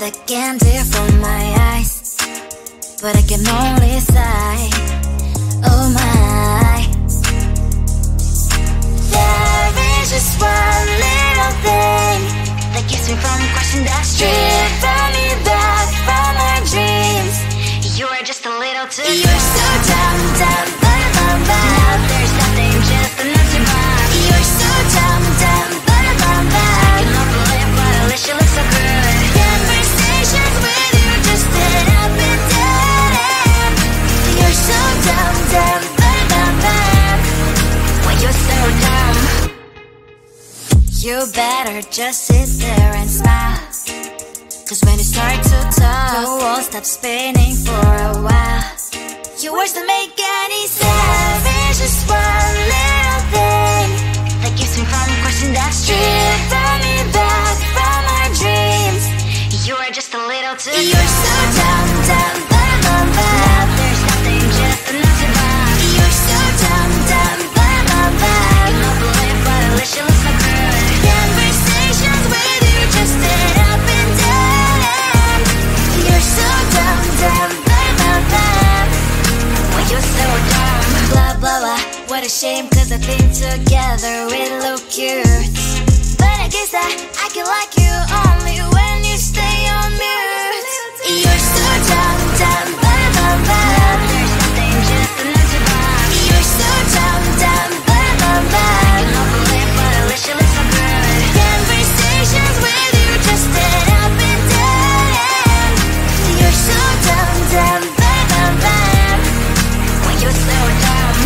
the candy from my eyes, but I can only sigh. Oh my, there is just one little thing that keeps me from crossing that street. Drive me back from my dreams. You are just a little too far. You're so dumb, dumb, but now there's nothing, just enough to buy. You're so dumb, dumb, but I cannot believe what I wish you look so good. Conversations with you just end up in dead end. You're so dumb, dumb, but why you're so dumb? You better just sit there and smile, 'cause when you start to talk, the world stops spinning for a while. Your words don't make any sense. There's just one little thing that keeps me from crossing that street. Drive me back from my dreams. You are just a little too far. You're so dumb, dumb, now there's nothing, just enough to buy. You're so dumb, dumb, I cannot believe what I wish you look so good. Conversations with you just end up in dead end. You're so dumb, dumb, why you're so dumb? Blah, blah, blah, what a shame, 'cause I think together we look cute. But I guess I can like you only when you stay on mute. You're so dumb, dumb, there's nothing, just enough to buy. You're so dumb, dumb, I cannot believe what I wish you look so good. Conversations with you just end up in dead end. You're so dumb, dumb, why you're so dumb?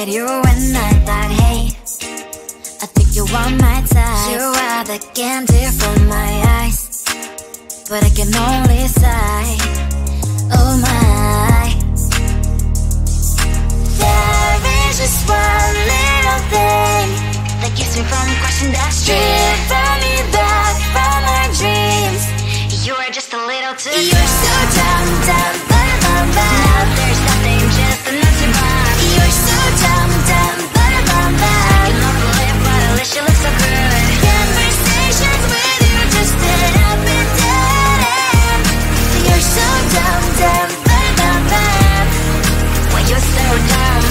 at you when I thought, hey, I think you want my type. You are the candy from my eyes, but I can only sigh, oh my. There is just one little thing that keeps me from crossing that street. Drive me back from my dreams. You are just a little too close. You're so dumb, dumb, bum, bum, bum. Now there's nothing, just enough to buy. You're so dumb, dumb, bum, bum, bum. I can offer live, but at least you look so good. Conversations with you just end up in dead end. You're so dumb, dumb, bum, bum, bum. Why you're so dumb?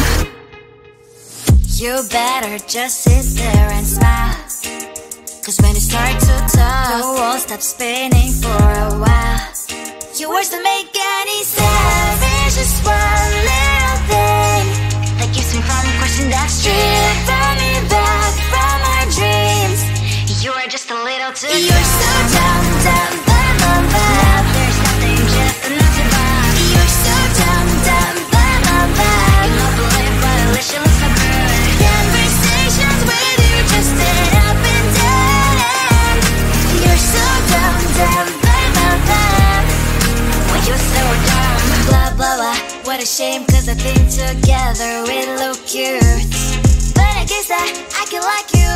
You better just sit there and smile, 'cause when you start to talk, the world stops spinning for a while. Your words don't make any sense. There's just one little thing that keeps me from crossing that street. Drive me back from my dreams. You are just a little too close. You're so dumb, dumb, bum, bum, bum. Now there's nothing, just enough to buy. You're so dumb, dumb, bum, bum, bum. You don't believe, but at least you look so good. Conversations with you just end up in dead end. You're so dumb, dumb, bum, bum, bum. Why you're so dumb? Blah, blah, blah. What a shame, 'cause I think together we look cute. But I guess I can like you